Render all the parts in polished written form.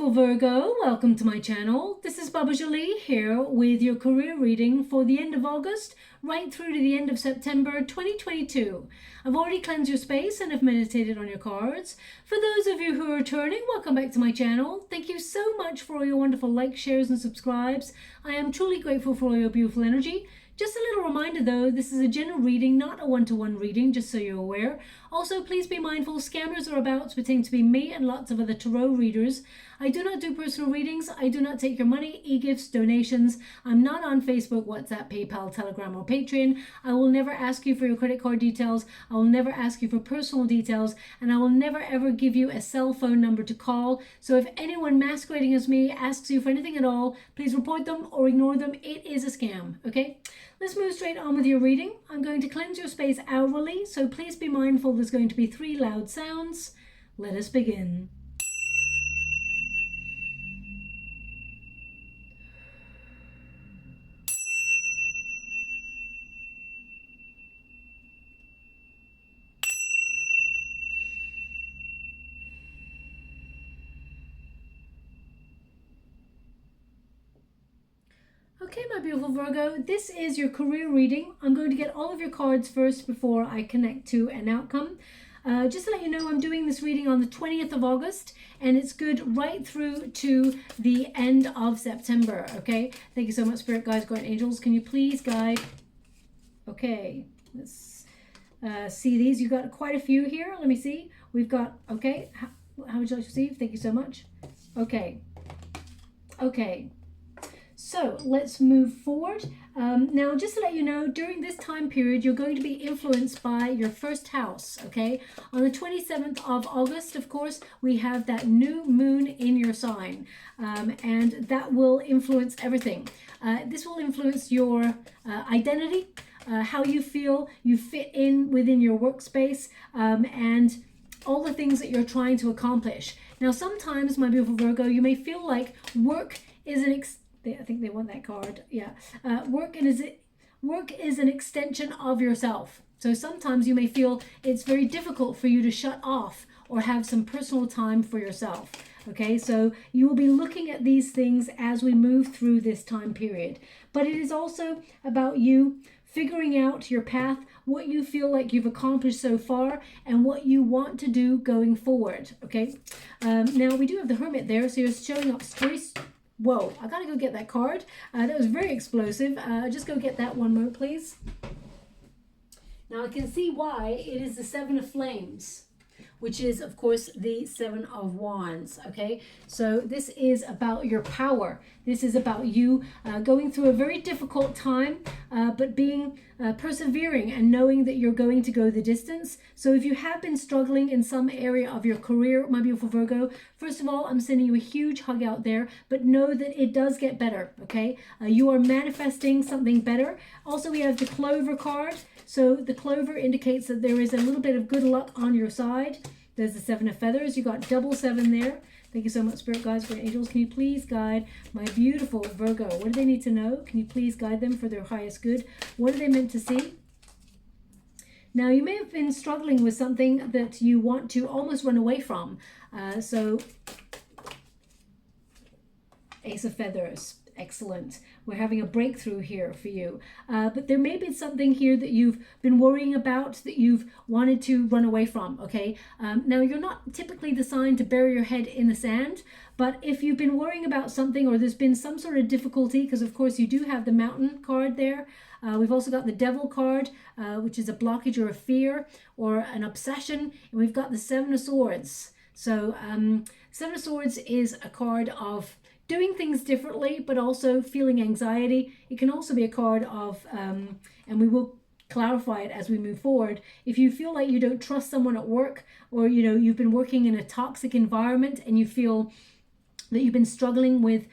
beautiful Virgo, welcome to my channel. This is Baba Jolie here with your career reading for the end of August right through to the end of September 2022. I've already cleansed your space and have meditated on your cards. For those of you who are returning, welcome back to my channel. Thank you so much for all your wonderful likes, shares and subscribes. I am truly grateful for all your beautiful energy. Just a little reminder though, this is a general reading, not a one-to-one reading, just so you're aware. Also, please be mindful, scammers are about to pretend to be me and lots of other tarot readers. I do not do personal readings. I do not take your money, e-gifts, donations. I'm not on Facebook, WhatsApp, PayPal, Telegram or Patreon. I will never ask you for your credit card details. I will never ask you for personal details. And I will never ever give you a cell phone number to call. So if anyone masquerading as me asks you for anything at all, please report them or ignore them. It is a scam, okay? Let's move straight on with your reading. I'm going to cleanse your space hourly, so please be mindful there's going to be 3 loud sounds. Let us begin. Okay, my beautiful Virgo, this is your career reading. I'm going to get all of your cards first before I connect to an outcome. Just to let you know, I'm doing this reading on the 20th of August, and it's good right through to the end of September, okay? Thank you so much, Spirit Guides, Guardian Angels. Can you please guide? Okay, let's see these. You've got quite a few here. Let me see. We've got, okay, how would you like to receive? Thank you so much. Okay. So let's move forward. Now, just to let you know, during this time period, you're going to be influenced by your first house, okay? On the 27th of August, of course, we have that new moon in your sign, and that will influence everything. This will influence your identity, how you feel you fit in within your workspace, and all the things that you're trying to accomplish. Now, sometimes, my beautiful Virgo, you may feel like work is I think they want that card. Yeah. Work is an extension of yourself. So sometimes you may feel it's very difficult for you to shut off or have some personal time for yourself. Okay, so you will be looking at these things as we move through this time period. But it is also about you figuring out your path, what you feel like you've accomplished so far, and what you want to do going forward. Okay, now we do have the Hermit there, so you're showing up straight. Whoa, I gotta go get that card. That was very explosive. Just go get that one moment, please. Now I can see why it is the 7 of Flames, which is, of course, the 7 of Wands, okay? So this is about your power. This is about you going through a very difficult time, but being persevering and knowing that you're going to go the distance. So if you have been struggling in some area of your career, my beautiful Virgo, first of all, I'm sending you a huge hug out there, but know that it does get better, okay? You are manifesting something better. Also, we have the Clover card. So the Clover indicates that there is a little bit of good luck on your side. There's the 7 of Feathers. You got double 7 there. Thank you so much, Spirit Guides, Guardian Angels. Can you please guide my beautiful Virgo? What do they need to know? Can you please guide them for their highest good? What are they meant to see? Now, you may have been struggling with something that you want to almost run away from. So, Ace of Feathers. Excellent. We're having a breakthrough here for you. But there may be something here that you've been worrying about, that you've wanted to run away from, okay? Now, you're not typically the sign to bury your head in the sand, but if you've been worrying about something or there's been some sort of difficulty, because of course you do have the Mountain card there. We've also got the Devil card, which is a blockage or a fear or an obsession. And we've got the 7 of Swords. So 7 of Swords is a card of doing things differently, but also feeling anxiety. It can also be a card of, and we will clarify it as we move forward. If you feel like you don't trust someone at work, or you've been working in a toxic environment and you feel that you've been struggling with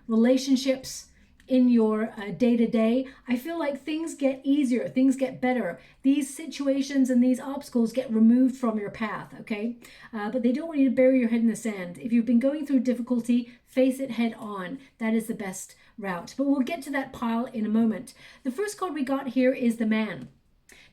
relationships in your day-to-day, I feel like things get easier, things get better. These situations and these obstacles get removed from your path, okay? But they don't want you to bury your head in the sand. If you've been going through difficulty, face it head on. That is the best route. But we'll get to that pile in a moment. The first card we got here is the Man.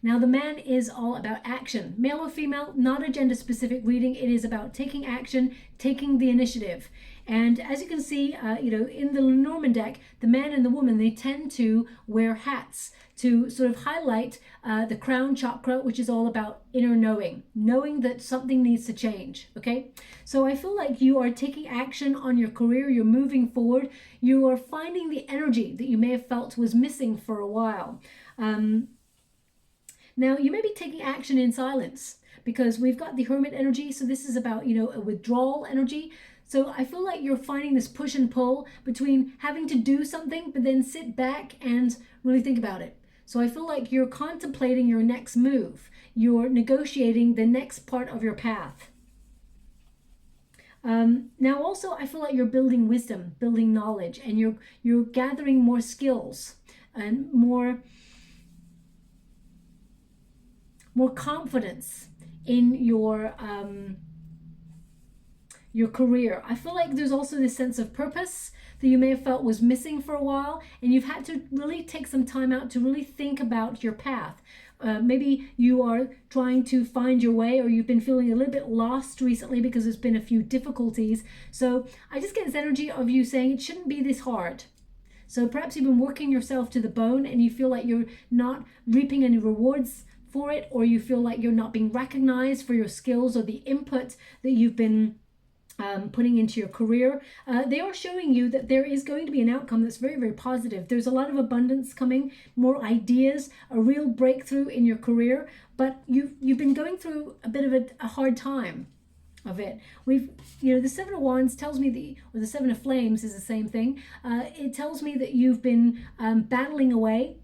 Now, the Man is all about action. Male or female, not a gender-specific reading. It is about taking action, taking the initiative. And as you can see, you know, in the Lenormand deck, the man and the woman, they tend to wear hats to sort of highlight the crown chakra, which is all about inner knowing that something needs to change. Okay, so I feel like you are taking action on your career, you're moving forward, you are finding the energy that you may have felt was missing for a while. Now you may be taking action in silence, because we've got the Hermit energy, so this is about, you know, a withdrawal energy. So I feel like you're finding this push and pull between having to do something, but then sit back and really think about it. So I feel like you're contemplating your next move. You're negotiating the next part of your path. Now also, I feel like you're building wisdom, building knowledge, and you're gathering more skills and more confidence in your career. I feel like there's also this sense of purpose that you may have felt was missing for a while, and you've had to really take some time out to really think about your path. Maybe you are trying to find your way, or you've been feeling a little bit lost recently because there's been a few difficulties. So I just get this energy of you saying it shouldn't be this hard. So perhaps you've been working yourself to the bone and you feel like you're not reaping any rewards for it, or you feel like you're not being recognized for your skills or the input that you've been putting into your career. They are showing you that there is going to be an outcome that's very, very positive. There's a lot of abundance coming, more ideas, a real breakthrough in your career, but you've been going through a bit of a hard time of it. You know, the Seven of Wands tells me or the Seven of Flames is the same thing. It tells me that you've been battling away,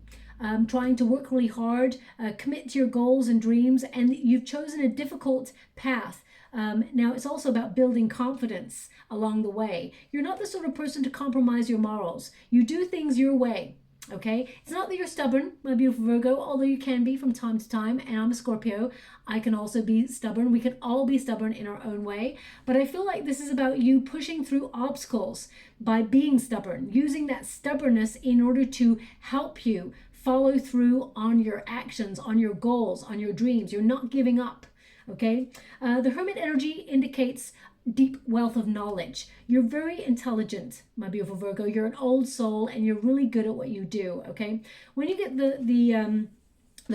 trying to work really hard, commit to your goals and dreams, and you've chosen a difficult path. Now, it's also about building confidence along the way. You're not the sort of person to compromise your morals. You do things your way, okay? It's not that you're stubborn, my beautiful Virgo, although you can be from time to time, and I'm a Scorpio. I can also be stubborn. We can all be stubborn in our own way, but I feel like this is about you pushing through obstacles by being stubborn, using that stubbornness in order to help you follow through on your actions, on your goals, on your dreams. You're not giving up. Okay, the Hermit energy indicates deep wealth of knowledge. You're very intelligent, my beautiful Virgo. You're an old soul and you're really good at what you do. Okay, when you get the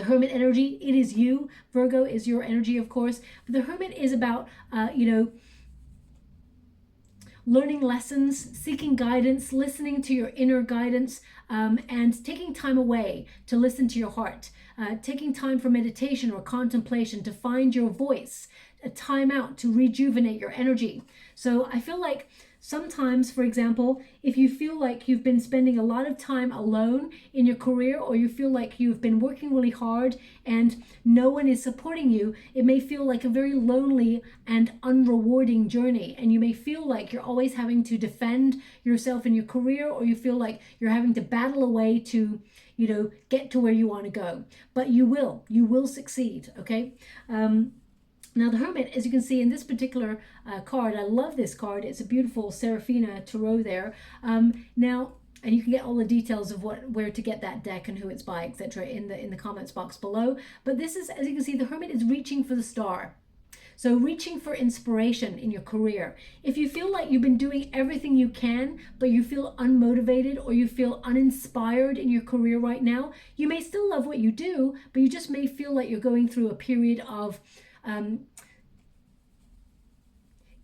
Hermit energy, it is you. Virgo is your energy, of course. But the Hermit is about you know, learning lessons, seeking guidance, listening to your inner guidance, and taking time away to listen to your heart. Taking time for meditation or contemplation to find your voice, a time out to rejuvenate your energy. So I feel like sometimes, for example, if you feel like you've been spending a lot of time alone in your career, or you feel like you've been working really hard and no one is supporting you, it may feel like a very lonely and unrewarding journey. And you may feel like you're always having to defend yourself in your career, or you feel like you're having to battle away to, you know, get to where you want to go. But you will succeed, okay? Now the Hermit, as you can see in this particular card, I love this card. It's a beautiful Serafina Tarot there. Now, and you can get all the details of where to get that deck and who it's by, etc. in the comments box below. But this is, as you can see, the Hermit is reaching for the star. So reaching for inspiration in your career. If you feel like you've been doing everything you can, but you feel unmotivated or you feel uninspired in your career right now, you may still love what you do, but you just may feel like you're going through a period of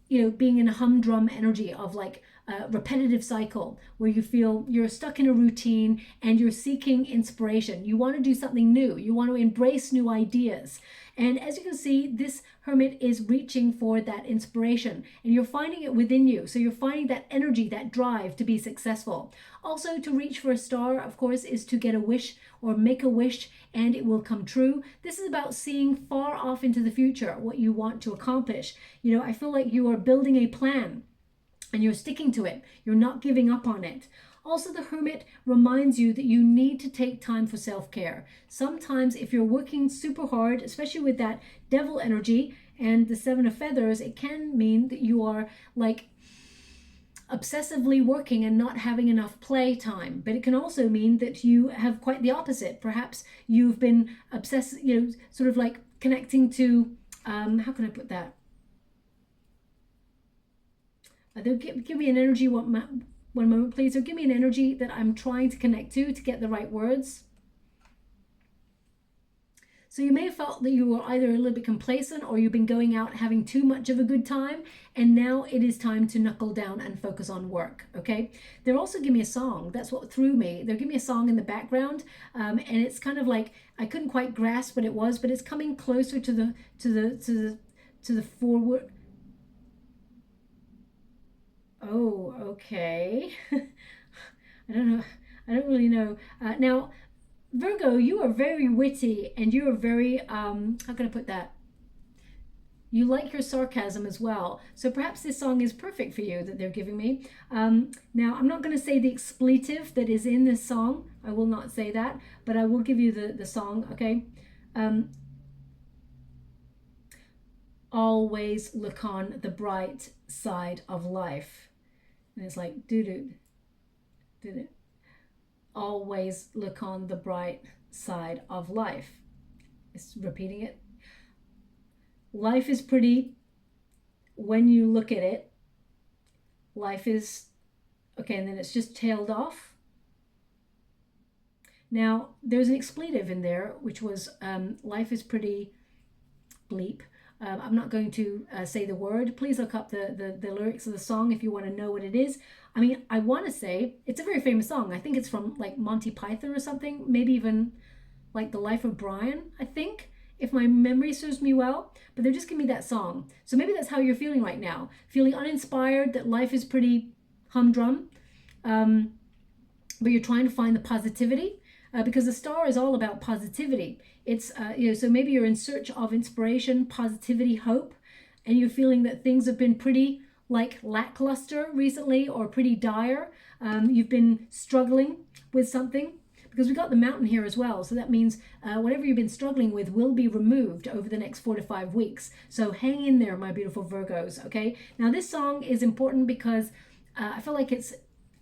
you know, being in a humdrum energy of like a repetitive cycle where you feel you're stuck in a routine and you're seeking inspiration. You want to do something new. You want to embrace new ideas. And as you can see, this Hermit is reaching for that inspiration and you're finding it within you. So you're finding that energy, that drive to be successful. Also, to reach for a star, of course, is to get a wish or make a wish and it will come true. This is about seeing far off into the future what you want to accomplish. You know, I feel like you are building a plan and you're sticking to it. You're not giving up on it. Also, the Hermit reminds you that you need to take time for self-care. Sometimes if you're working super hard, especially with that Devil energy and the Seven of Feathers, it can mean that you are like obsessively working and not having enough play time. But it can also mean that you have quite the opposite. Perhaps you've been obsessed, you know, sort of like connecting to, how can I put that? They'll give me an energy. One moment, please. They'll give me an energy that I'm trying to connect to get the right words. So you may have felt that you were either a little bit complacent or you've been going out having too much of a good time, and now it is time to knuckle down and focus on work, okay? They're also giving me a song. That's what threw me. They're giving me a song in the background, and it's kind of like, I couldn't quite grasp what it was, but it's coming closer to the forward. Oh, okay. I don't know. I don't really know. Now, Virgo, you are very witty and you are very, how can I put that? You like your sarcasm as well. So perhaps this song is perfect for you that they're giving me. Now, I'm not going to say the expletive that is in this song. I will not say that, but I will give you the song, okay? Always look on the bright side of life. And it's like, doo-doo, doo-doo. Always look on the bright side of life. It's repeating it. Life is pretty when you look at it. Life is, okay, and then it's just tailed off. Now, there's an expletive in there, which was life is pretty bleep. I'm not going to say the word. Please look up the lyrics of the song if you want to know what it is. I mean, I want to say it's a very famous song. I think it's from like Monty Python or something, maybe even like The Life of Brian, I think, if my memory serves me well. But they're just giving me that song. So maybe that's how you're feeling right now. Feeling uninspired, that life is pretty humdrum, but you're trying to find the positivity. Because the star is all about positivity. It's, so maybe you're in search of inspiration, positivity, hope, and you're feeling that things have been pretty like lackluster recently or pretty dire. You've been struggling with something because we got the mountain here as well. So that means whatever you've been struggling with will be removed over the next 4 to 5 weeks. So hang in there, my beautiful Virgos, okay? Now this song is important because I feel like it's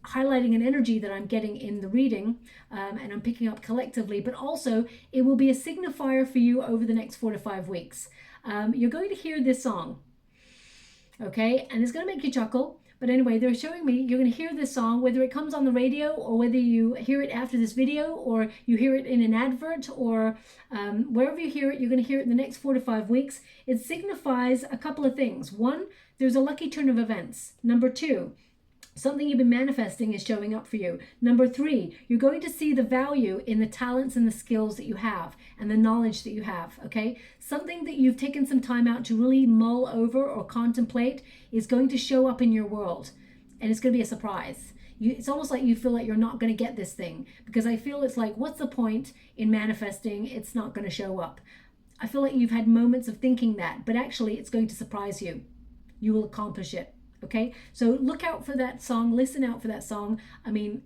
highlighting an energy that I'm getting in the reading and I'm picking up collectively, but also it will be a signifier for you over the next 4 to 5 weeks. You're going to hear this song, okay? And it's going to make you chuckle. But anyway, they're showing me you're going to hear this song, whether it comes on the radio or whether you hear it after this video or you hear it in an advert or wherever you hear it, you're going to hear it in the next 4 to 5 weeks. It signifies a couple of things. One, there's a lucky turn of events. Number two, something you've been manifesting is showing up for you. Number three, you're going to see the value in the talents and the skills that you have and the knowledge that you have, okay? Something that you've taken some time out to really mull over or contemplate is going to show up in your world, and it's going to be a surprise. It's almost like you feel like you're not going to get this thing, because I feel it's like, what's the point in manifesting? It's not going to show up. I feel like you've had moments of thinking that, but actually it's going to surprise you. You will accomplish it. Okay, so look out for that song, listen out for that song. I mean,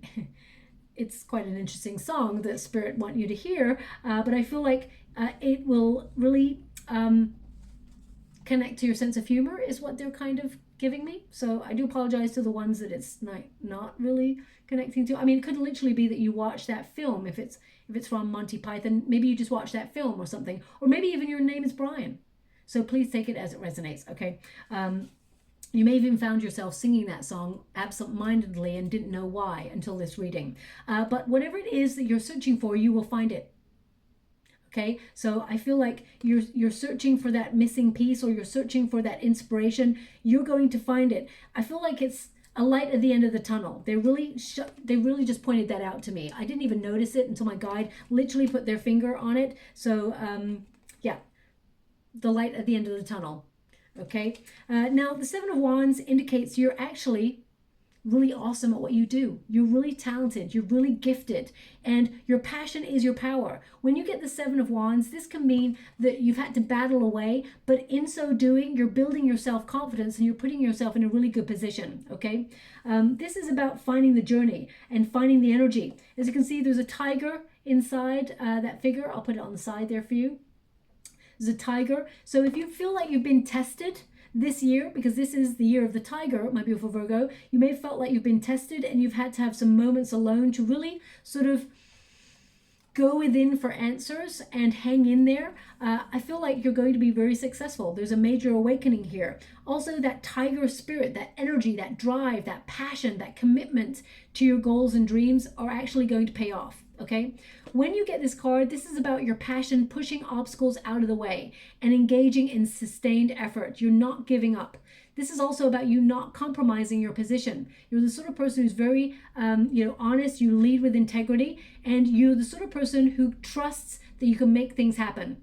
it's quite an interesting song that Spirit want you to hear, but I feel like it will really connect to your sense of humor is what they're kind of giving me. So I do apologize to the ones that it's not really connecting to. I mean, it could literally be that you watch that film if it's from Monty Python. Maybe you just watch that film or something, or maybe even your name is Brian. So please take it as it resonates, okay? You may have even found yourself singing that song absent-mindedly and didn't know why until this reading. But whatever it is that you're searching for, you will find it. Okay, so I feel like you're searching for that missing piece, or you're searching for that inspiration. You're going to find it. I feel like it's a light at the end of the tunnel. They really just pointed that out to me. I didn't even notice it until my guide literally put their finger on it. So yeah, the light at the end of the tunnel. Okay, now the Seven of Wands indicates you're actually really awesome at what you do. You're really talented, you're really gifted, and your passion is your power. When you get the Seven of Wands, this can mean that you've had to battle away, but in so doing, you're building your self-confidence and you're putting yourself in a really good position, okay? This is about finding the journey and finding the energy. As you can see, there's a tiger inside that figure. I'll put it on the side there for you. There's a tiger. So if you feel like you've been tested this year, because this is the year of the tiger, my beautiful Virgo, you may have felt like you've been tested and you've had to have some moments alone to really sort of go within for answers and hang in there, I feel like you're going to be very successful. There's a major awakening here. Also, that tiger spirit, that energy, that drive, that passion, that commitment to your goals and dreams are actually going to pay off, okay? When you get this card, this is about your passion, pushing obstacles out of the way and engaging in sustained effort. You're not giving up. This is also about you not compromising your position. You're the sort of person who's very, honest. You lead with integrity, and you're the sort of person who trusts that you can make things happen.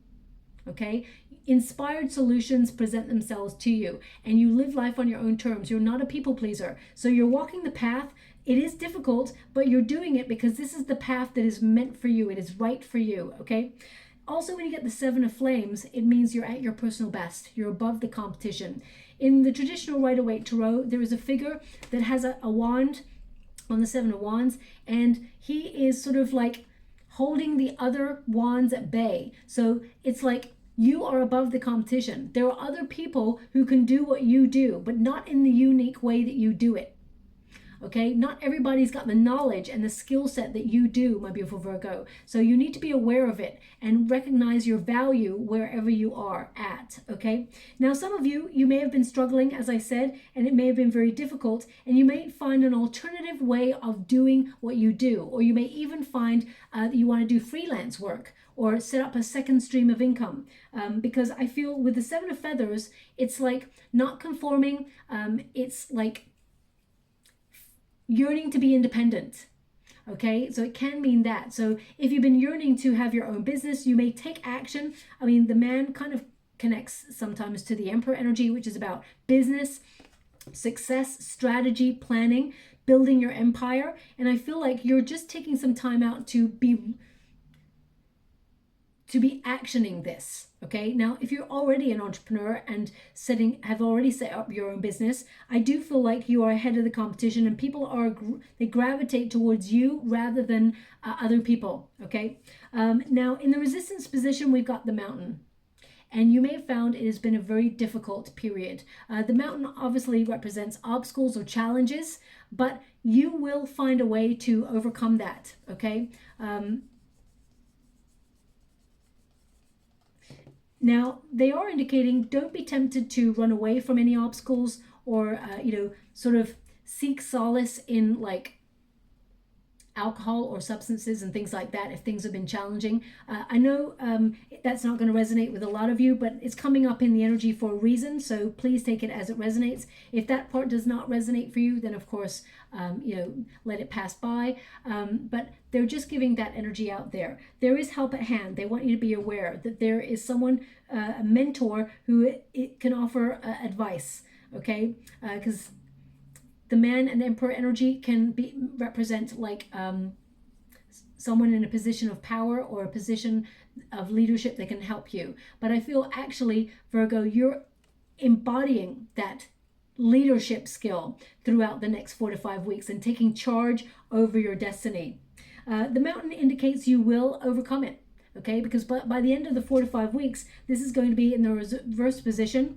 Okay? Inspired solutions present themselves to you, and you live life on your own terms. You're not a people pleaser. So you're walking the path. It is difficult, but you're doing it because this is the path that is meant for you. It is right for you. Okay? Also, when you get the Seven of Flames, it means you're at your personal best. You're above the competition. In the traditional Rider-Waite Tarot, there is a figure that has a wand on the Seven of Wands, and he is sort of like holding the other wands at bay. So it's like you are above the competition. There are other people who can do what you do, but not in the unique way that you do it. Okay, not everybody's got the knowledge and the skill set that you do, my beautiful Virgo. So you need to be aware of it and recognize your value wherever you are at, okay? Now, some of you may have been struggling, as I said, and it may have been very difficult, and you may find an alternative way of doing what you do, or you may even find that you want to do freelance work or set up a second stream of income, because I feel with the Seven of Feathers, it's like not conforming, it's like yearning to be independent. Okay, so it can mean that. So if you've been yearning to have your own business, you may take action. I mean, the man kind of connects sometimes to the Emperor energy, which is about business, success, strategy, planning, building your empire. And I feel like you're just taking some time out to be actioning this. Okay, now if you're already an entrepreneur and have already set up your own business, I do feel like you are ahead of the competition, and people they gravitate towards you rather than other people. Okay, now in the resistance position, we've got the Mountain. And you may have found it has been a very difficult period. The Mountain obviously represents obstacles or challenges, but you will find a way to overcome that, okay? Now, they are indicating don't be tempted to run away from any obstacles or, sort of seek solace in like alcohol or substances and things like that if things have been challenging. I know that's not going to resonate with a lot of you, but it's coming up in the energy for a reason, so please take it as it resonates. If that part does not resonate for you, then of course, let it pass by. But they're just giving that energy out there. There is help at hand. They want you to be aware that there is someone, a mentor, who can offer advice, okay? Because the Man and Emperor energy can represent like someone in a position of power or a position of leadership that can help you. But I feel actually, Virgo, you're embodying that leadership skill throughout the next 4 to 5 weeks and taking charge over your destiny. The Mountain indicates you will overcome it, okay? Because by the end of the 4 to 5 weeks, this is going to be in the reverse position,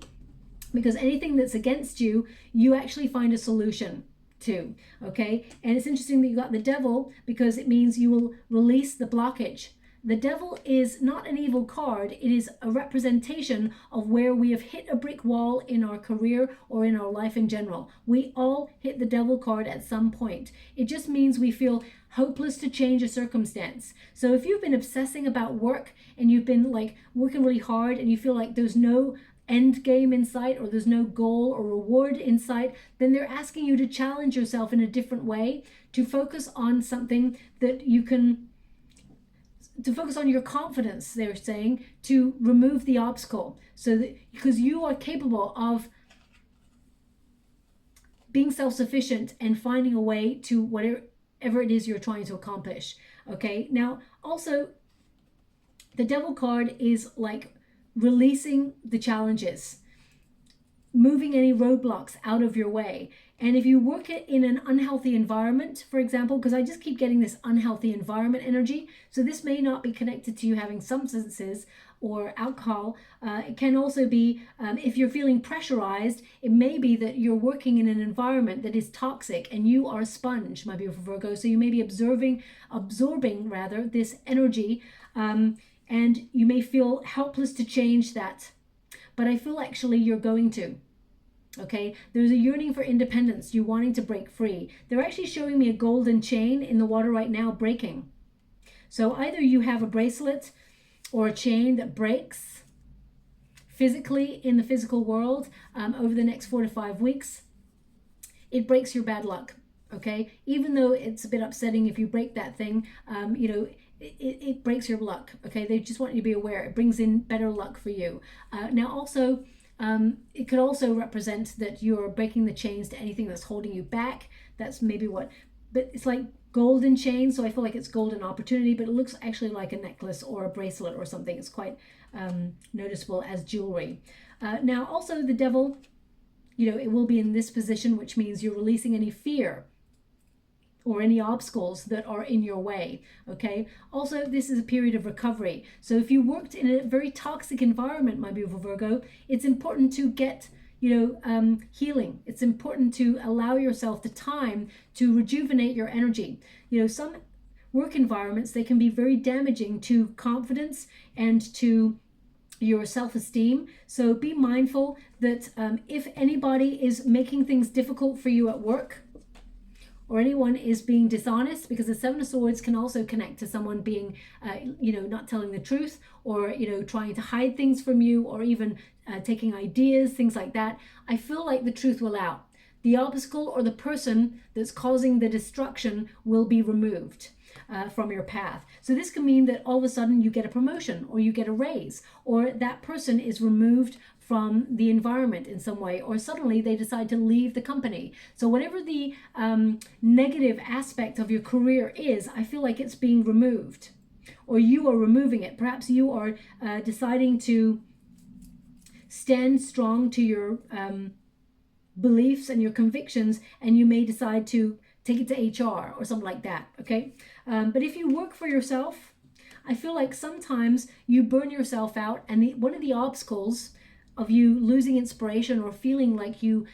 because anything that's against you, you actually find a solution to, okay? And it's interesting that you got the Devil, because it means you will release the blockage. The Devil is not an evil card. It is a representation of where we have hit a brick wall in our career or in our life in general. We all hit the Devil card at some point. It just means we feel hopeless to change a circumstance. So if you've been obsessing about work and you've been like working really hard and you feel like there's no end game in sight, or there's no goal or reward in sight, then they're asking you to challenge yourself in a different way, to focus on something that you can, to focus on your confidence, they're saying, to remove the obstacle, so that because you are capable of being self-sufficient and finding a way to whatever it is you're trying to accomplish. Okay, now also the Devil card is like releasing the challenges. moving any roadblocks out of your way. And if you work it in an unhealthy environment, for example, because I just keep getting this unhealthy environment energy, so this may not be connected to you having substances or alcohol. It can also be, if you're feeling pressurized, it may be that you're working in an environment that is toxic and you are a sponge, my beautiful Virgo. So you may be absorbing rather this energy, and you may feel helpless to change that. But I feel actually you're going to. Okay, there's a yearning for independence, you wanting to break free. They're actually showing me a golden chain in the water right now breaking. So either you have a bracelet or a chain that breaks physically in the physical world over the next 4 to 5 weeks. It breaks your bad luck. Okay, even though it's a bit upsetting if you break that thing, you know, it breaks your luck. Okay, they just want you to be aware. It brings in better luck for you. Now also, it could also represent that you're breaking the chains to anything that's holding you back. That's maybe what, but it's like golden chain, so I feel like it's golden opportunity, but it looks actually like a necklace or a bracelet or something. It's quite noticeable as jewelry. Now also the devil, you know, it will be in this position, which means you're releasing any fear or any obstacles that are in your way. Okay, also this is a period of recovery. So if you worked in a very toxic environment, my beautiful Virgo, it's important to get, you know, healing. It's important to allow yourself the time to rejuvenate your energy. You know, some work environments, they can be very damaging to confidence and to your self-esteem. So be mindful that if anybody is making things difficult for you at work, or anyone is being dishonest, because the Seven of Swords can also connect to someone being, you know, not telling the truth, or, you know, trying to hide things from you, or even taking ideas, things like that. I feel like the truth will out. The obstacle or the person that's causing the destruction will be removed from your path. So this can mean that all of a sudden you get a promotion, or you get a raise, or that person is removed from the environment in some way, or suddenly they decide to leave the company. So whatever the negative aspect of your career is, I feel like it's being removed, or you are removing it. Perhaps you are deciding to stand strong to your beliefs and your convictions, and you may decide to take it to HR or something like that. Okay, but if you work for yourself, I feel like sometimes you burn yourself out, and one of the obstacles of you losing inspiration or feeling like you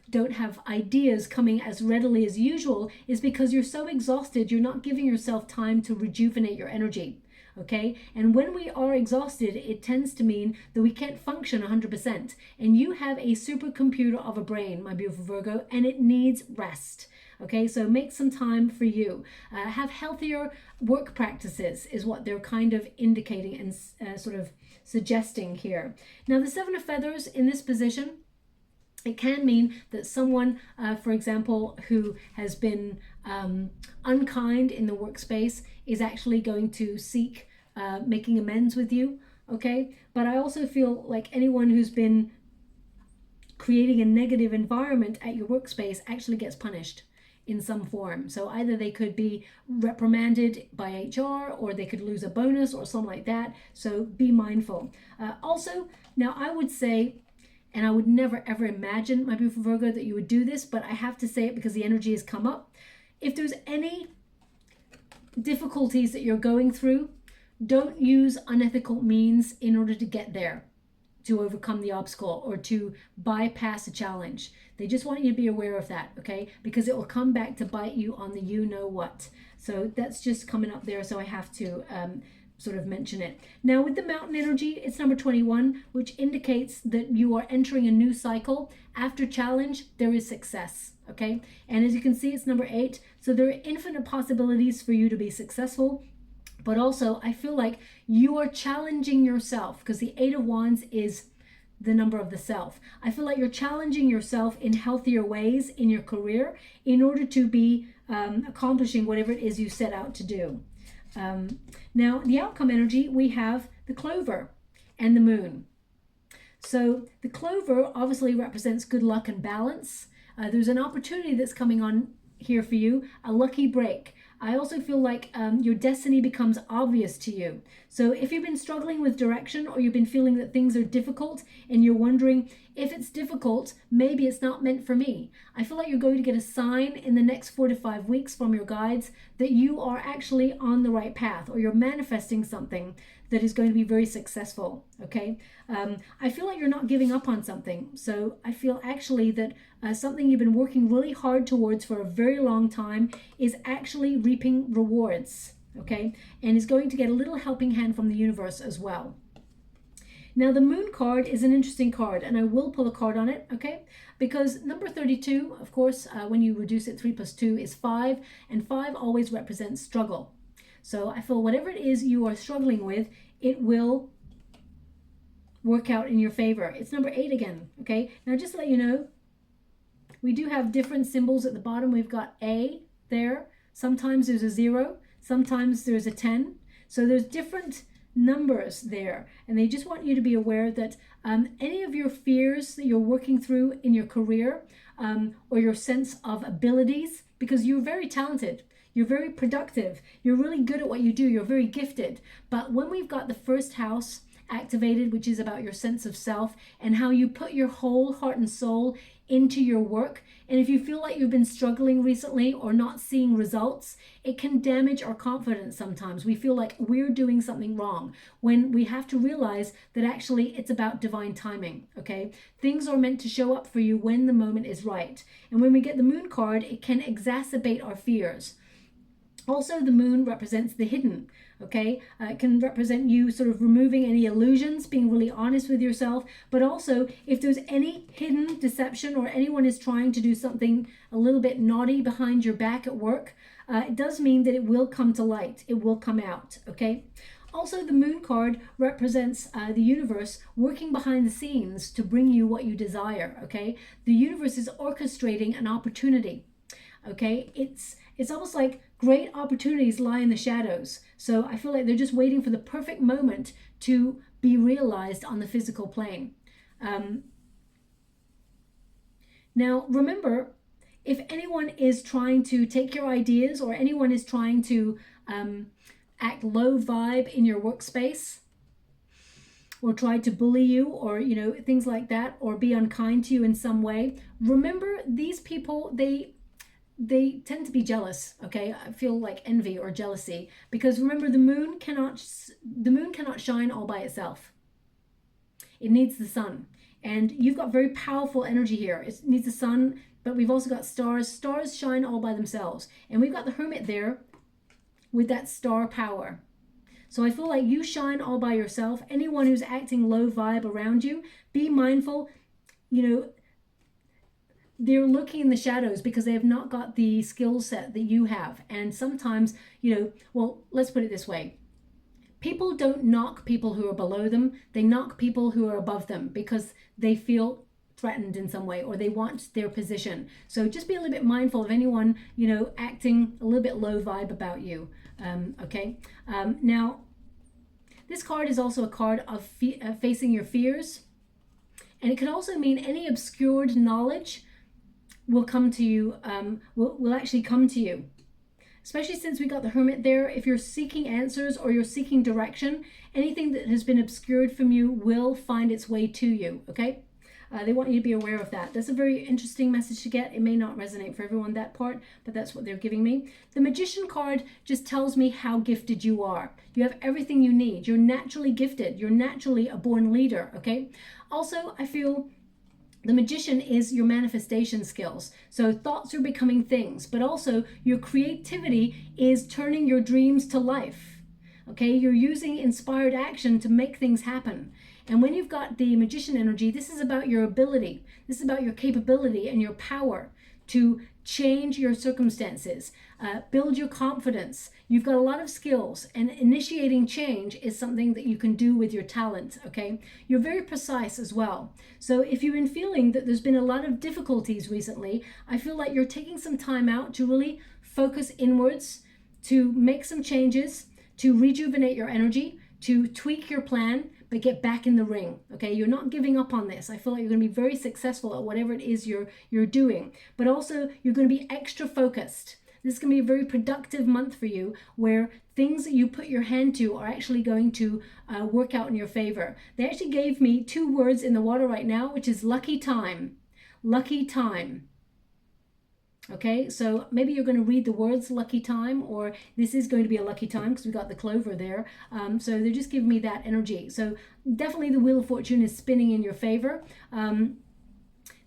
don't have ideas coming as readily as usual is because you're so exhausted, you're not giving yourself time to rejuvenate your energy. Okay, and when we are exhausted, it tends to mean that we can't function 100%. And you have a supercomputer of a brain, my beautiful Virgo, and it needs rest. Okay, so make some time for you. Have healthier work practices is what they're kind of indicating and sort of suggesting here. Now the Seven of Feathers in this position, it can mean that someone, for example, who has been unkind in the workspace is actually going to seek making amends with you. Okay, but I also feel like anyone who's been creating a negative environment at your workspace actually gets punished in some form. So either they could be reprimanded by HR, or they could lose a bonus or something like that. So be mindful. Also, now I would say, and I would never ever imagine, my beautiful Virgo, that you would do this, but I have to say it because the energy has come up. If there's any difficulties that you're going through, don't use unethical means in order to get there, to overcome the obstacle or to bypass a challenge. They just want you to be aware of that, okay? Because it will come back to bite you on the you know what. So that's just coming up there, so I have to sort of mention it. Now with the mountain energy, it's number 21, which indicates that you are entering a new cycle. After challenge, there is success, okay? And as you can see, it's number 8. So there are infinite possibilities for you to be successful. But also, I feel like you are challenging yourself, because the 8 of Wands is the number of the self. I feel like you're challenging yourself in healthier ways in your career in order to be accomplishing whatever it is you set out to do. Now, the outcome energy, we have the clover and the moon. So the clover obviously represents good luck and balance. There's an opportunity that's coming on here for you, a lucky break. I also feel like your destiny becomes obvious to you. So if you've been struggling with direction, or you've been feeling that things are difficult and you're wondering if it's difficult, maybe it's not meant for me. I feel like you're going to get a sign in the next 4 to 5 weeks from your guides that you are actually on the right path, or you're manifesting something that is going to be very successful, okay? I feel like you're not giving up on something. So I feel actually that something you've been working really hard towards for a very long time is actually reaping rewards, okay? And is going to get a little helping hand from the universe as well. Now, the Moon card is an interesting card, and I will pull a card on it, okay? Because number 32, of course, when you reduce it, 3 plus 2 is 5, and 5 always represents struggle. So I feel whatever it is you are struggling with, it will work out in your favor. It's number 8 again, okay? Now, just to let you know, we do have different symbols at the bottom. We've got A there. Sometimes there's a 0. Sometimes there's a 10. So there's different numbers there, and they just want you to be aware that any of your fears that you're working through in your career, or your sense of abilities, because you're very talented, you're very productive, you're really good at what you do, you're very gifted. But when we've got the first house activated, which is about your sense of self and how you put your whole heart and soul into your work, and if you feel like you've been struggling recently or not seeing results, it can damage our confidence sometimes. We feel like we're doing something wrong, when we have to realize that actually it's about divine timing, okay? Things are meant to show up for you when the moment is right. And when we get the Moon card, it can exacerbate our fears. Also, the Moon represents the hidden, okay? It can represent you sort of removing any illusions, being really honest with yourself. But also, if there's any hidden deception or anyone is trying to do something a little bit naughty behind your back at work, it does mean that it will come to light. It will come out, okay? Also, the Moon card represents the universe working behind the scenes to bring you what you desire, okay? The universe is orchestrating an opportunity, okay? It's almost like great opportunities lie in the shadows. So I feel like they're just waiting for the perfect moment to be realized on the physical plane. Now, remember, if anyone is trying to take your ideas, or anyone is trying to act low vibe in your workspace, or try to bully you, or things like that, or be unkind to you in some way, remember, these people, they tend to be jealous, okay? I feel like envy or jealousy, because remember, the moon cannot shine all by itself. It needs the sun, and you've got very powerful energy here. It needs the sun, but we've also got stars. Stars shine all by themselves, and we've got the Hermit there with that star power. So I feel like you shine all by yourself. Anyone who's acting low vibe around you, be mindful, they're looking in the shadows because they have not got the skill set that you have. And sometimes, well, let's put it this way. People don't knock people who are below them. They knock people who are above them because they feel threatened in some way, or they want their position. So just be a little bit mindful of anyone, acting a little bit low vibe about you. Okay. Now, this card is also a card of facing your fears. And it can also mean any obscured knowledge will come to you, will actually come to you. Especially since we got the Hermit there, if you're seeking answers or you're seeking direction, anything that has been obscured from you will find its way to you, okay? They want you to be aware of that. That's a very interesting message to get. It may not resonate for everyone, that part, but that's what they're giving me. The Magician card just tells me how gifted you are. You have everything you need. You're naturally gifted. You're naturally a born leader, okay? Also, I feel the Magician is your manifestation skills. So thoughts are becoming things, but also your creativity is turning your dreams to life. Okay, you're using inspired action to make things happen. And when you've got the Magician energy, this is about your ability. This is about your capability and your power to change your circumstances, build your confidence. You've got a lot of skills, and initiating change is something that you can do with your talent, okay? You're very precise as well. So if you've been feeling that there's been a lot of difficulties recently, I feel like you're taking some time out to really focus inwards, to make some changes, to rejuvenate your energy, to tweak your plan, but get back in the ring, okay? You're not giving up on this. I feel like you're going to be very successful at whatever it is you're doing, but also you're going to be extra focused. This is going to be a very productive month for you, where things that you put your hand to are actually going to work out in your favor. They actually gave me 2 words in the water right now, which is lucky time. Lucky time. Okay, so maybe you're going to read the words lucky time, or this is going to be a lucky time because we got the clover there. So they're just giving me that energy. So definitely the Wheel of Fortune is spinning in your favor.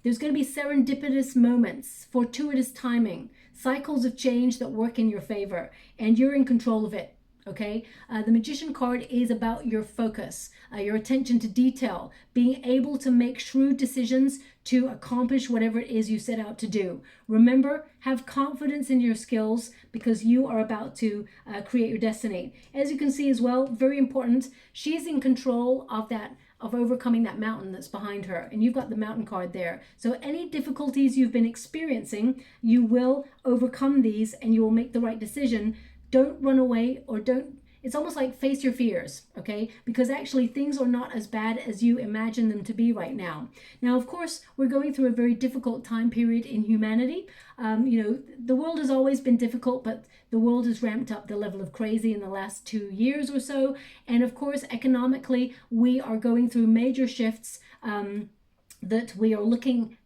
There's going to be serendipitous moments, fortuitous timing, cycles of change that work in your favor, and you're in control of it. Okay, the Magician card is about your focus, your attention to detail, being able to make shrewd decisions to accomplish whatever it is you set out to do. Remember, have confidence in your skills because you are about to create your destiny. As you can see as well, very important, she's in control of that, of overcoming that mountain that's behind her, and you've got the Mountain card there. So any difficulties you've been experiencing, you will overcome these and you will make the right decision. Don't run away, or don't, it's almost like face your fears, okay? Because actually things are not as bad as you imagine them to be right now. Now, of course, we're going through a very difficult time period in humanity. You know, the world has always been difficult, but the world has ramped up the level of crazy in the last 2 years or so. And of course, economically, we are going through major shifts that we are looking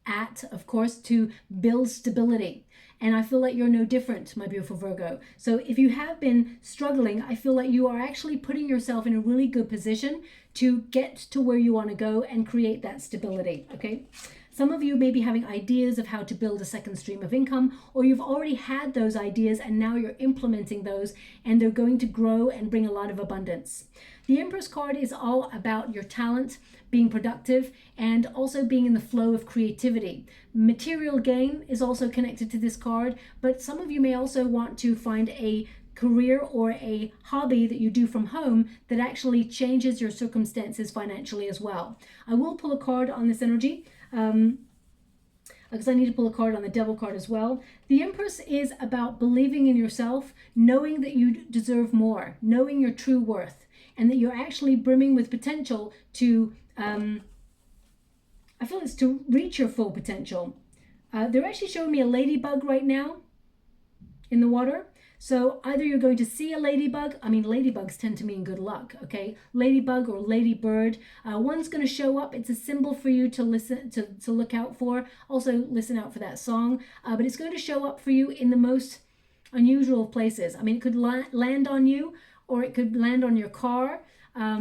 at, of course, to build stability. And I feel like you're no different, my beautiful Virgo. So if you have been struggling, I feel like you are actually putting yourself in a really good position to get to where you want to go and create that stability, okay? Some of you may be having ideas of how to build a second stream of income, or you've already had those ideas and now you're implementing those, and they're going to grow and bring a lot of abundance. The Empress card is all about your talent, being productive, and also being in the flow of creativity. Material gain is also connected to this card, but some of you may also want to find a career or a hobby that you do from home that actually changes your circumstances financially as well. I will pull a card on this energy, because I need to pull a card on the Devil card as well. The Empress is about believing in yourself, knowing that you deserve more, knowing your true worth, and that you're actually brimming with potential to, I feel it's to reach your full potential. They're actually showing me a ladybug right now in the water. So either you're going to see a ladybug, I mean, ladybugs tend to mean good luck, okay? Ladybug or ladybird. One's going to show up. It's a symbol for you to listen to look out for. Also listen out for that song. But it's going to show up for you in the most unusual places. I mean, it could land on you, or it could land on your car. I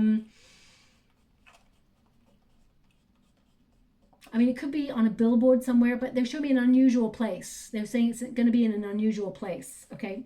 mean, it could be on a billboard somewhere, but they're showing me an unusual place. They're saying it's going to be in an unusual place, okay?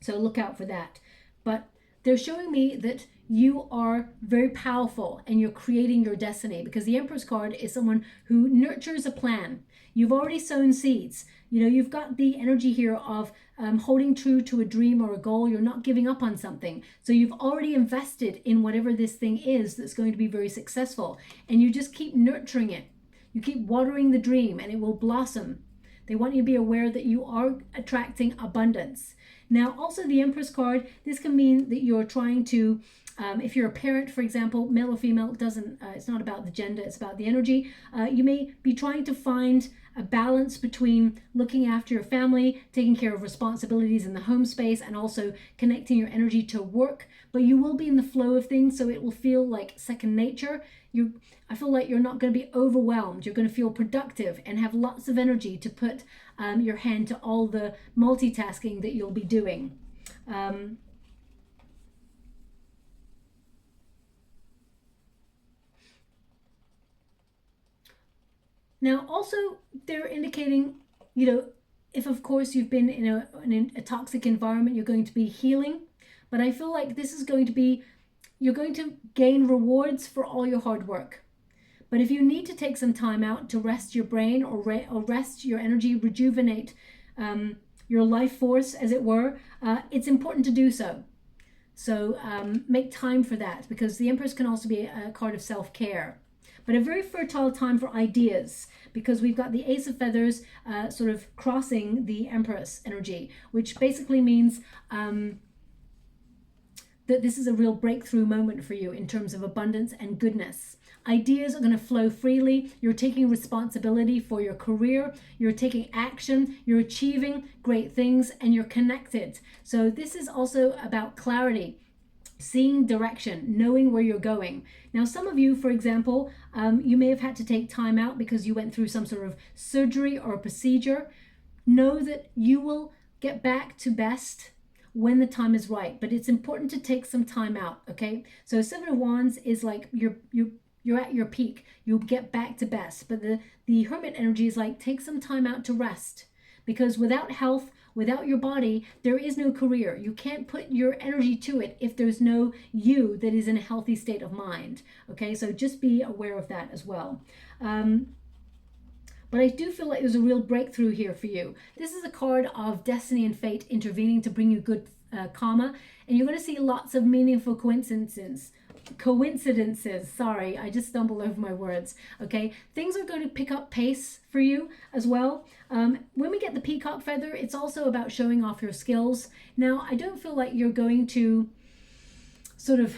So look out for that. But they're showing me that you are very powerful and you're creating your destiny, because the Empress card is someone who nurtures a plan. You've already sown seeds. You know, you've got the energy here of holding true to a dream or a goal. You're not giving up on something. So you've already invested in whatever this thing is that's going to be very successful. And you just keep nurturing it. You keep watering the dream and it will blossom. They want you to be aware that you are attracting abundance. Now, also the Empress card, this can mean that you're trying to, if you're a parent, for example, male or female, it's not about the gender, it's about the energy. You may be trying to find a balance between looking after your family, taking care of responsibilities in the home space, and also connecting your energy to work. But you will be in the flow of things, so it will feel like second nature. I feel like you're not going to be overwhelmed. You're going to feel productive and have lots of energy to put your hand to all the multitasking that you'll be doing. Now, also, they're indicating, you know, if of course you've been in a toxic environment, you're going to be healing. But I feel like this is going to be, you're going to gain rewards for all your hard work. But if you need to take some time out to rest your brain or rest your energy, rejuvenate your life force, as it were, it's important to do so. So make time for that, because the Empress can also be a card of self-care. But a very fertile time for ideas, because we've got the Ace of Feathers sort of crossing the Empress energy, which basically means that this is a real breakthrough moment for you in terms of abundance and goodness. Ideas are going to flow freely. You're taking responsibility for your career. You're taking action. You're achieving great things, and you're connected. So this is also about clarity, seeing direction, knowing where you're going. Now, some of you, for example, you may have had to take time out because you went through some sort of surgery or a procedure. Know that you will get back to best when the time is right, but it's important to take some time out, okay? So Seven of Wands is like you're at your peak. You'll get back to best. But the Hermit energy is like, take some time out to rest. Because without health, without your body, there is no career. You can't put your energy to it if there's no you that is in a healthy state of mind. Okay, so just be aware of that as well. But I do feel like there's a real breakthrough here for you. This is a card of destiny and fate intervening to bring you good karma. And you're going to see lots of meaningful coincidences. Sorry, I just stumbled over my words. Okay, things are going to pick up pace for you as well. When we get the peacock feather, it's also about showing off your skills. Now, I don't feel like you're going to sort of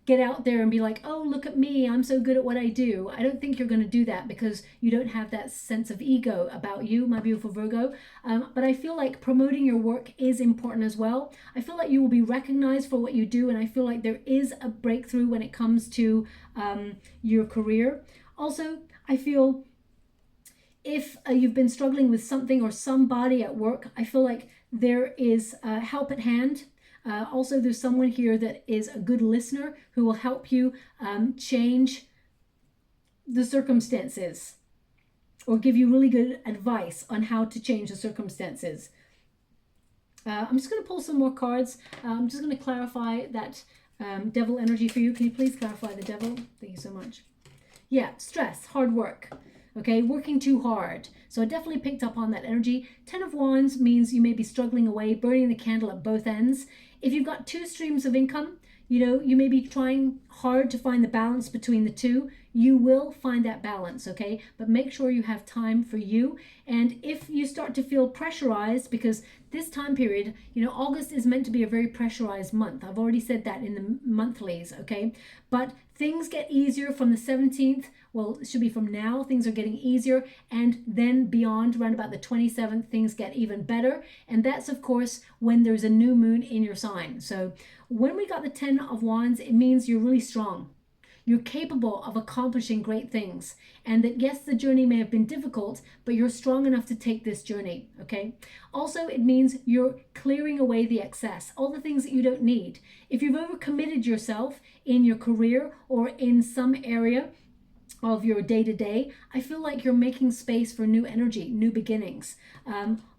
get out there and be like, oh, look at me, I'm so good at what I do. I don't think you're going to do that because you don't have that sense of ego about you, my beautiful Virgo. But I feel like promoting your work is important as well. I feel like you will be recognized for what you do, and I feel like there is a breakthrough when it comes to your career. Also, I feel if you've been struggling with something or somebody at work, I feel like there is help at hand. Also, there's someone here that is a good listener who will help you change the circumstances or give you really good advice on how to change the circumstances. I'm just going to pull some more cards. I'm just going to clarify that devil energy for you. Can you please clarify the devil? Thank you so much. Yeah, stress, hard work. Okay, working too hard. So I definitely picked up on that energy. 10 of Wands means you may be struggling away, burning the candle at both ends. If you've got two streams of income, you know, you may be trying hard to find the balance between the two. You will find that balance, okay? But make sure you have time for you. And if you start to feel pressurized, because this time period, you know, August is meant to be a very pressurized month. I've already said that in the monthlies, okay? But things get easier from the 17th. Well, it should be from now. Things are getting easier. And then beyond, around about the 27th, things get even better. And that's, of course, when there's a new moon in your sign. So when we got the 10 of Wands, it means you're really strong. You're capable of accomplishing great things. And that, yes, the journey may have been difficult, but you're strong enough to take this journey, okay? Also, it means you're clearing away the excess, all the things that you don't need. If you've overcommitted yourself in your career or in some area of your day-to-day, I feel like you're making space for new energy, new beginnings.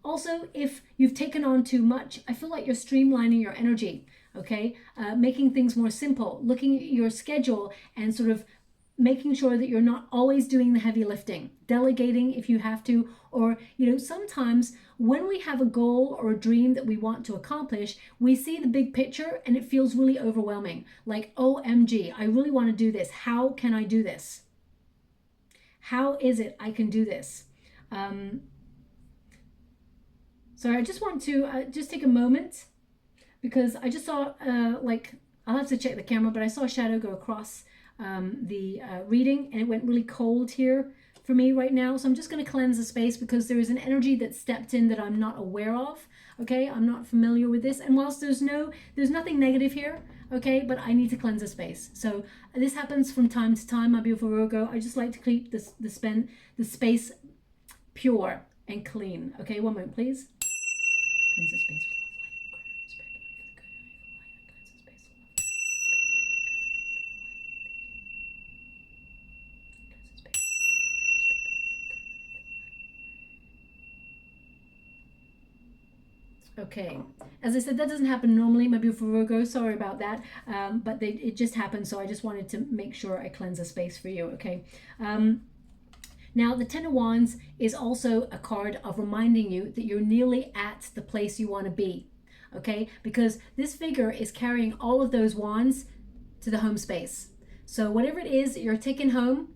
Also, if you've taken on too much, I feel like you're streamlining your energy. Okay, making things more simple, looking at your schedule and sort of making sure that you're not always doing the heavy lifting, delegating if you have to, or, you know, sometimes when we have a goal or a dream that we want to accomplish, we see the big picture and it feels really overwhelming. Like, OMG, I really want to do this. How can I do this? How is it I can do this? So I just want to just take a moment, because I just saw, like, I'll have to check the camera, but I saw a shadow go across the reading, and it went really cold here for me right now. So I'm just going to cleanse the space because there is an energy that stepped in that I'm not aware of. Okay, I'm not familiar with this. And whilst there's nothing negative here, okay, but I need to cleanse the space. So this happens from time to time, my beautiful Virgo. I just like to keep the space pure and clean. Okay, one moment, please. Cleanse the space. Okay, as I said, that doesn't happen normally, my beautiful Virgo. Sorry about that, but it just happened, so I just wanted to make sure I cleanse a space for you, okay? Now, the 10 of Wands is also a card of reminding you that you're nearly at the place you want to be, okay? Because this figure is carrying all of those wands to the home space. So whatever it is that you're taking home,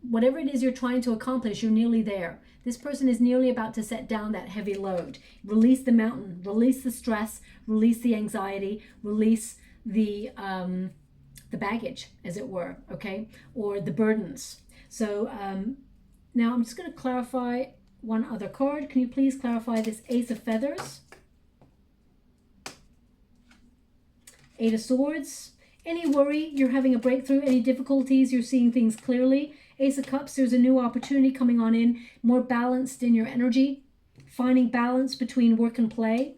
whatever it is you're trying to accomplish, you're nearly there. This person is nearly about to set down that heavy load. Release the mountain, release the stress, release the anxiety, release the baggage, as it were, okay, or the burdens. So now I'm just going to clarify one other card. Can you please clarify this Ace of Feathers? Eight of Swords. Any worry, you're having a breakthrough. Any difficulties, you're seeing things clearly. Ace of Cups, there's a new opportunity coming on in, more balanced in your energy, finding balance between work and play.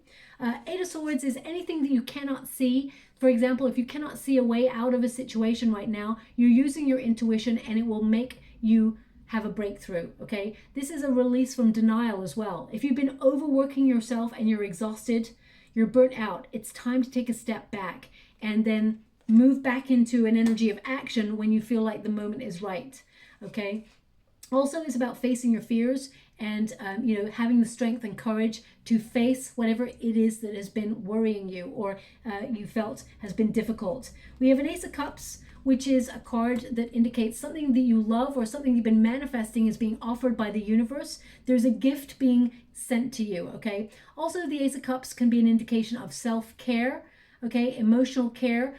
Eight of Swords is anything that you cannot see. For example, if you cannot see a way out of a situation right now, you're using your intuition and it will make you have a breakthrough, okay? This is a release from denial as well. If you've been overworking yourself and you're exhausted, you're burnt out, it's time to take a step back and then move back into an energy of action when you feel like the moment is right, okay? Also, it's about facing your fears and you know, having the strength and courage to face whatever it is that has been worrying you or you felt has been difficult. We have an Ace of Cups, which is a card that indicates something that you love or something you've been manifesting is being offered by the universe. There's a gift being sent to you, okay? Also, the Ace of Cups can be an indication of self-care, okay, emotional care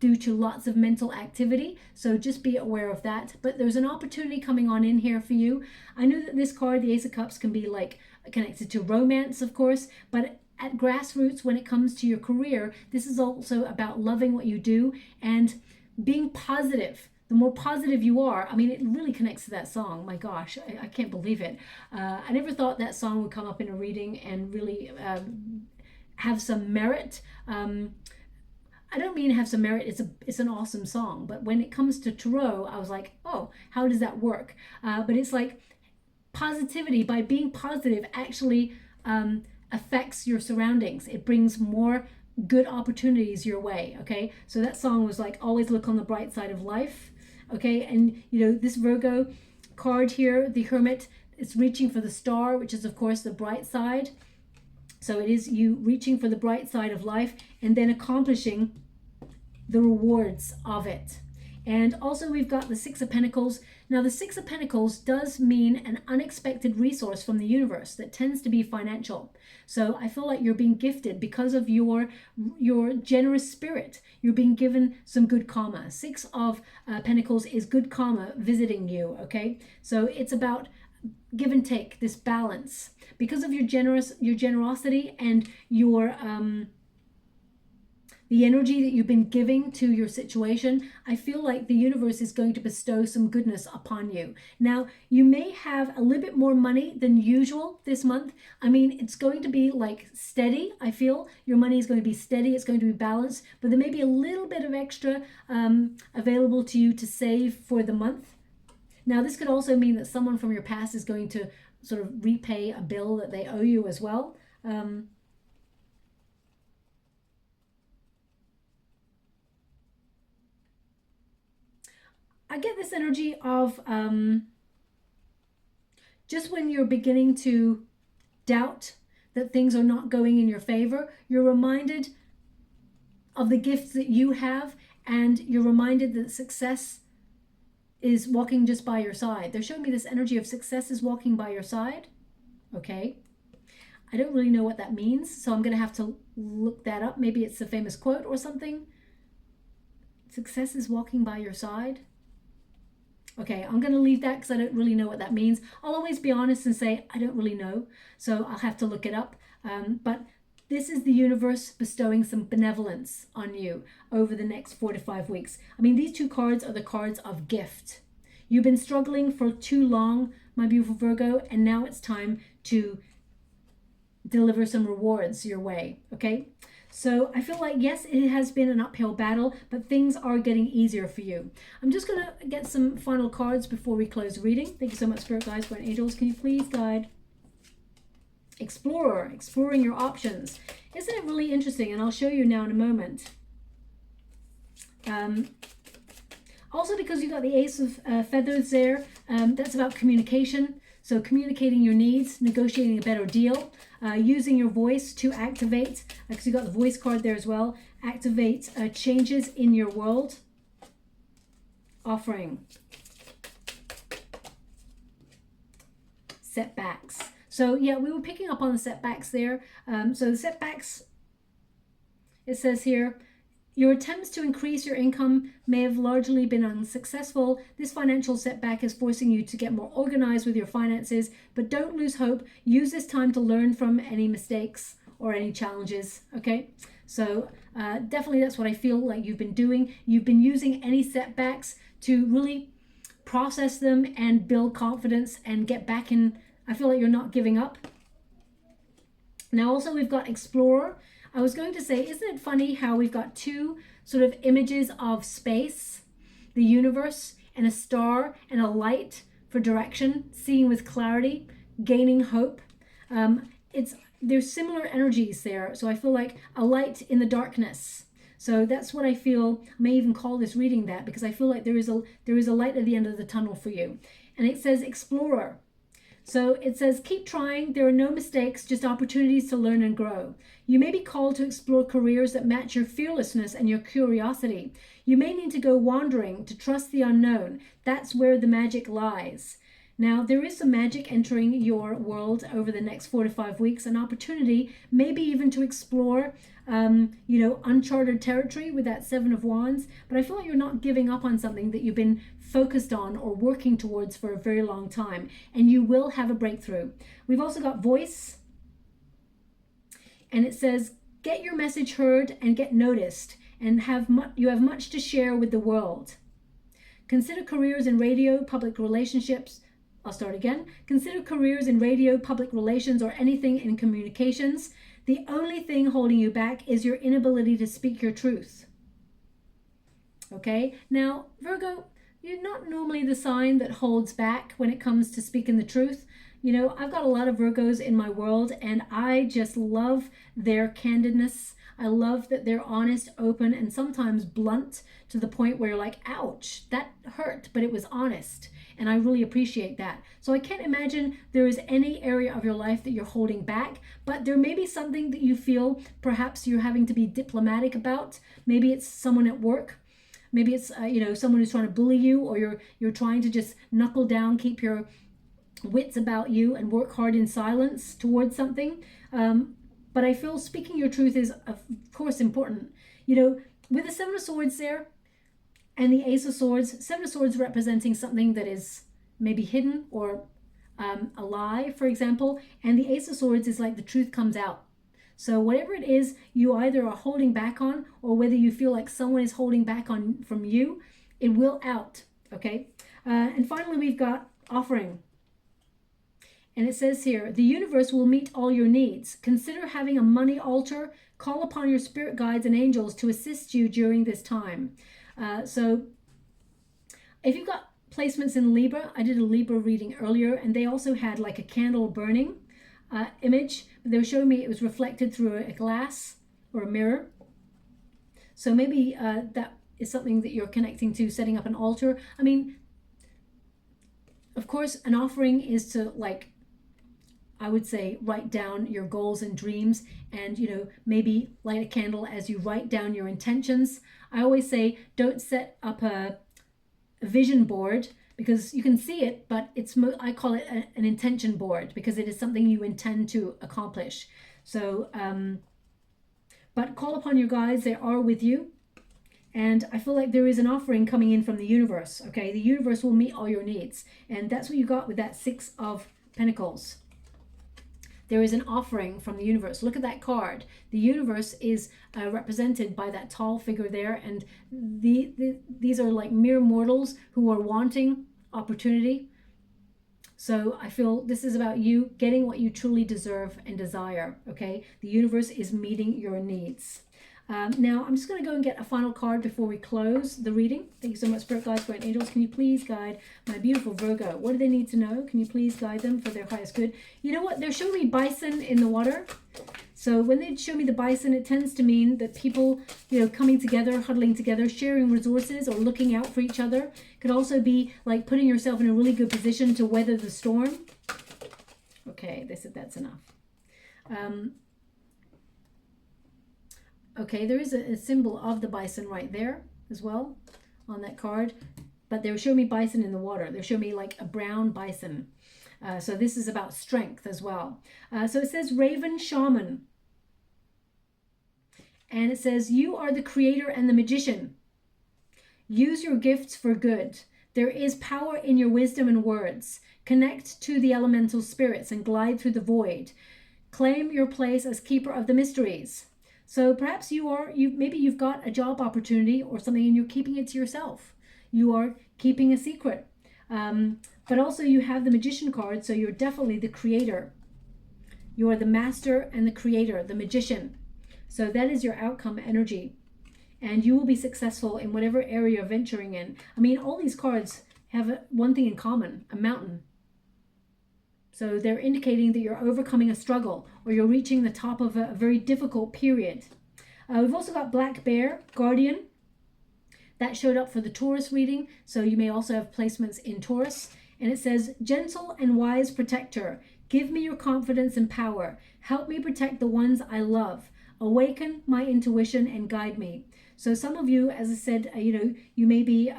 due to lots of mental activity. So just be aware of that. But there's an opportunity coming on in here for you. I know that this card, the Ace of Cups, can be like connected to romance, of course, but at grassroots, when it comes to your career, this is also about loving what you do and being positive. The more positive you are, I mean, it really connects to that song. My gosh, I can't believe it. I never thought that song would come up in a reading and really have some merit. I don't mean have some merit, it's an awesome song, but when it comes to tarot, I was like, oh, how does that work? But it's like positivity, by being positive, actually affects your surroundings. It brings more good opportunities your way, okay? So that song was like, always look on the bright side of life, okay? And you know, this Virgo card here, the Hermit, it's reaching for the star, which is of course the bright side. So it is you reaching for the bright side of life and then accomplishing the rewards of it. And also we've got the Six of Pentacles. Now the Six of Pentacles does mean an unexpected resource from the universe that tends to be financial. So I feel like you're being gifted because of your generous spirit. You're being given some good karma. Six of Pentacles is good karma visiting you, okay? So it's about give and take, this balance. Because of your generosity and your the energy that you've been giving to your situation, I feel like the universe is going to bestow some goodness upon you. Now, you may have a little bit more money than usual this month. I mean, it's going to be like steady, I feel. Your money is going to be steady, it's going to be balanced, but there may be a little bit of extra available to you to save for the month. Now, this could also mean that someone from your past is going to sort of repay a bill that they owe you as well. I get this energy of just when you're beginning to doubt that things are not going in your favor, you're reminded of the gifts that you have, and you're reminded that success is walking just by your side. They're showing me this energy of success is walking by your side. Okay. I don't really know what that means, so I'm going to have to look that up. Maybe it's a famous quote or something. Success is walking by your side. Okay, I'm going to leave that because I don't really know what that means. I'll always be honest and say, I don't really know. So I'll have to look it up. But this is the universe bestowing some benevolence on you over the next 4 to 5 weeks. I mean, these two cards are the cards of gift. You've been struggling for too long, my beautiful Virgo, and now it's time to deliver some rewards your way, okay? So I feel like, yes, it has been an uphill battle, but things are getting easier for you. I'm just going to get some final cards before we close the reading. Thank you so much, Spirit Guides, Guardian Angels. Can you please guide? Explorer, exploring your options. Isn't it really interesting? And I'll show you now in a moment. Also, because you got the Ace of Feathers there, that's about communication. So communicating your needs, negotiating a better deal, using your voice to activate, because you got the voice card there as well, activate changes in your world. Offering. Setbacks. So yeah, we were picking up on the setbacks there. So the setbacks, it says here, Your attempts to increase your income may have largely been unsuccessful. This financial setback is forcing you to get more organized with your finances, but don't lose hope. Use this time to learn from any mistakes or any challenges, okay? So definitely that's what I feel like you've been doing. You've been using any setbacks to really process them and build confidence and get back in. I feel like you're not giving up. Now also we've got Explorer. I was going to say, isn't it funny how we've got two sort of images of space, the universe, and a star and a light for direction, seeing with clarity, gaining hope. There's similar energies there. So I feel like a light in the darkness. So that's what I feel. I may even call this reading that, because I feel like there is a light at the end of the tunnel for you. And it says Explorer. So it says, keep trying. There are no mistakes, just opportunities to learn and grow. You may be called to explore careers that match your fearlessness and your curiosity. You may need to go wandering, to trust the unknown. That's where the magic lies. Now, there is some magic entering your world over the next 4 to 5 weeks, an opportunity, maybe even to explore, uncharted territory with that 7 of Wands. But I feel like you're not giving up on something that you've been focused on or working towards for a very long time, and you will have a breakthrough. We've also got Voice, and it says, get your message heard and get noticed, and you have much to share with the world. Consider careers in radio, public relationships. I'll start again. Consider careers in radio, public relations, or anything in communications. The only thing holding you back is your inability to speak your truth. Okay, now Virgo, you're not normally the sign that holds back when it comes to speaking the truth. You know, I've got a lot of Virgos in my world, and I just love their candidness. I love that they're honest, open, and sometimes blunt to the point where you're like, ouch, that hurt, but it was honest. And I really appreciate that. So I can't imagine there is any area of your life that you're holding back, but there may be something that you feel perhaps you're having to be diplomatic about. Maybe it's someone at work. Maybe it's someone who's trying to bully you, or you're trying to just knuckle down, keep your wits about you, and work hard in silence towards something. But I feel speaking your truth is, of course, important. You know, with the 7 of Swords there and the Ace of Swords, 7 of Swords representing something that is maybe hidden or a lie, for example. And the Ace of Swords is like the truth comes out. So whatever it is you either are holding back on, or whether you feel like someone is holding back on from you, it will out, okay? And finally, we've got Offering. And it says here, the universe will meet all your needs. Consider having a money altar. Call upon your spirit guides and angels to assist you during this time. So if you've got placements in Libra, I did a Libra reading earlier, and they also had like a candle burning image. They were showing me it was reflected through a glass or a mirror. So maybe that is something that you're connecting to, setting up an altar. I mean, of course, an offering is to, like, I would say, write down your goals and dreams, and, you know, maybe light a candle as you write down your intentions. I always say, don't set up a vision board, because you can see it, but I call it an intention board, because it is something you intend to accomplish. So, but call upon your guides. They are with you. And I feel like there is an offering coming in from the universe, okay? The universe will meet all your needs. And that's what you got with that 6 of Pentacles. There is an offering from the universe. Look at that card. The universe is represented by that tall figure there. And these are like mere mortals who are wanting opportunity. So I feel this is about you getting what you truly deserve and desire, okay? The universe is meeting your needs. Now, I'm just going to go and get a final card before we close the reading. Thank you so much, Spirit Guides, Spirit Angels. Can you please guide my beautiful Virgo? What do they need to know? Can you please guide them for their highest good? You know what? They're showing me bison in the water. So when they show me the bison, it tends to mean that people, you know, coming together, huddling together, sharing resources, or looking out for each other. Could also be like putting yourself in a really good position to weather the storm. Okay, they said that's enough. Okay, there is a symbol of the bison right there as well on that card. But they were showing me bison in the water. They're showing me like a brown bison. So this is about strength as well. So it says Raven Shaman. And it says, you are the creator and the magician. Use your gifts for good. There is power in your wisdom and words. Connect to the elemental spirits and glide through the void. Claim your place as keeper of the mysteries. So perhaps maybe you've got a job opportunity or something and you're keeping it to yourself. You are keeping a secret. But also you have the magician card, so you're definitely the creator. You are the master and the creator, the magician. So that is your outcome energy. And you will be successful in whatever area you're venturing in. I mean, all these cards have one thing in common, a mountain. So they're indicating that you're overcoming a struggle or you're reaching the top of a very difficult period. We've also got Black Bear, Guardian. That showed up for the Taurus reading. So you may also have placements in Taurus. And it says, gentle and wise protector, give me your confidence and power. Help me protect the ones I love. Awaken my intuition and guide me. So some of you, as I said, you may be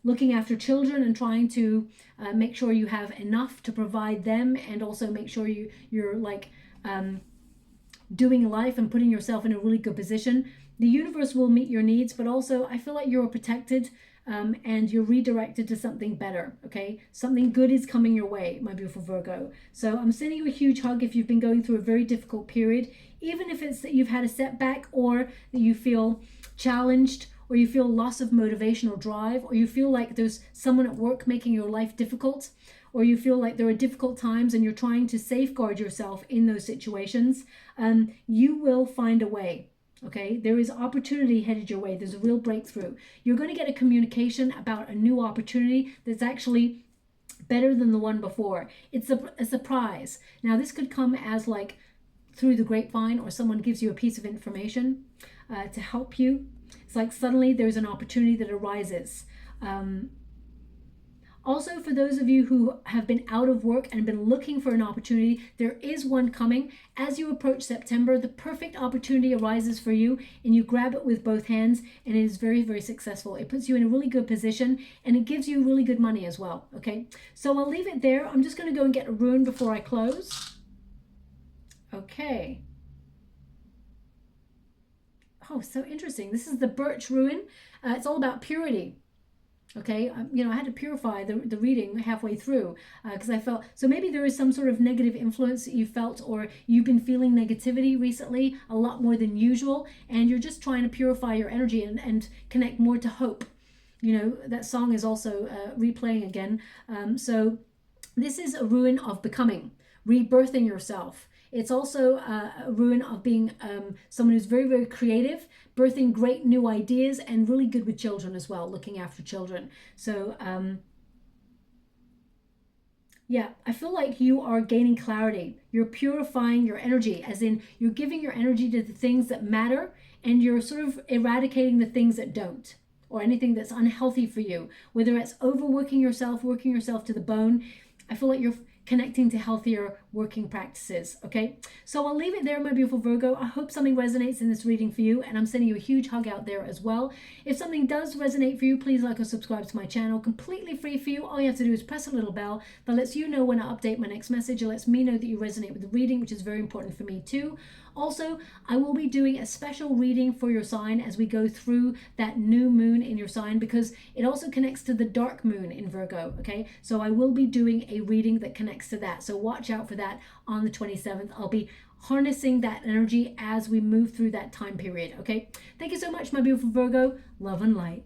looking after children and trying to make sure you have enough to provide them, and also make sure you're like doing life and putting yourself in a really good position. The universe will meet your needs, but also I feel like you're protected and you're redirected to something better, okay? Something good is coming your way, my beautiful Virgo. So I'm sending you a huge hug if you've been going through a very difficult period, even if it's that you've had a setback, or that you feel challenged, or you feel loss of motivation or drive, or you feel like there's someone at work making your life difficult, or you feel like there are difficult times and you're trying to safeguard yourself in those situations. You will find a way. Okay, there is opportunity headed your way. There's a real breakthrough. You're going to get a communication about a new opportunity that's actually better than the one before. It's a surprise. Now, this could come as like through the grapevine, or someone gives you a piece of information to help you. It's like suddenly there's an opportunity that arises. Also, for those of you who have been out of work and been looking for an opportunity, there is one coming. As you approach September, the perfect opportunity arises for you, and you grab it with both hands, and it is very, very successful. It puts you in a really good position, and it gives you really good money as well, okay? So I'll leave it there. I'm just going to go and get a rune before I close. Okay. Oh, so interesting. This is the Birch rune. It's all about purity. Okay, I had to purify the reading halfway through because I felt, so maybe there is some sort of negative influence that you felt, or you've been feeling negativity recently a lot more than usual, and you're just trying to purify your energy and connect more to hope. That song is also replaying again. So this is a rune of becoming, rebirthing yourself. It's also a rune of being someone who's very, very creative, birthing great new ideas, and really good with children as well, looking after children. So, yeah, I feel like you are gaining clarity. You're purifying your energy, as in you're giving your energy to the things that matter, and you're sort of eradicating the things that don't, or anything that's unhealthy for you, whether it's overworking yourself, working yourself to the bone. I feel like you're connecting to healthier working practices, okay? So I'll leave it there, my beautiful Virgo. I hope something resonates in this reading for you, and I'm sending you a huge hug out there as well. If something does resonate for you, please like or subscribe to my channel. Completely free for you. All you have to do is press a little bell that lets you know when I update my next message. It lets me know that you resonate with the reading, which is very important for me too. Also, I will be doing a special reading for your sign as we go through that new moon in your sign, because it also connects to the dark moon in Virgo, okay? So I will be doing a reading that connects to that. So watch out for that on the 27th. I'll be harnessing that energy as we move through that time period, okay? Thank you so much, my beautiful Virgo. Love and light.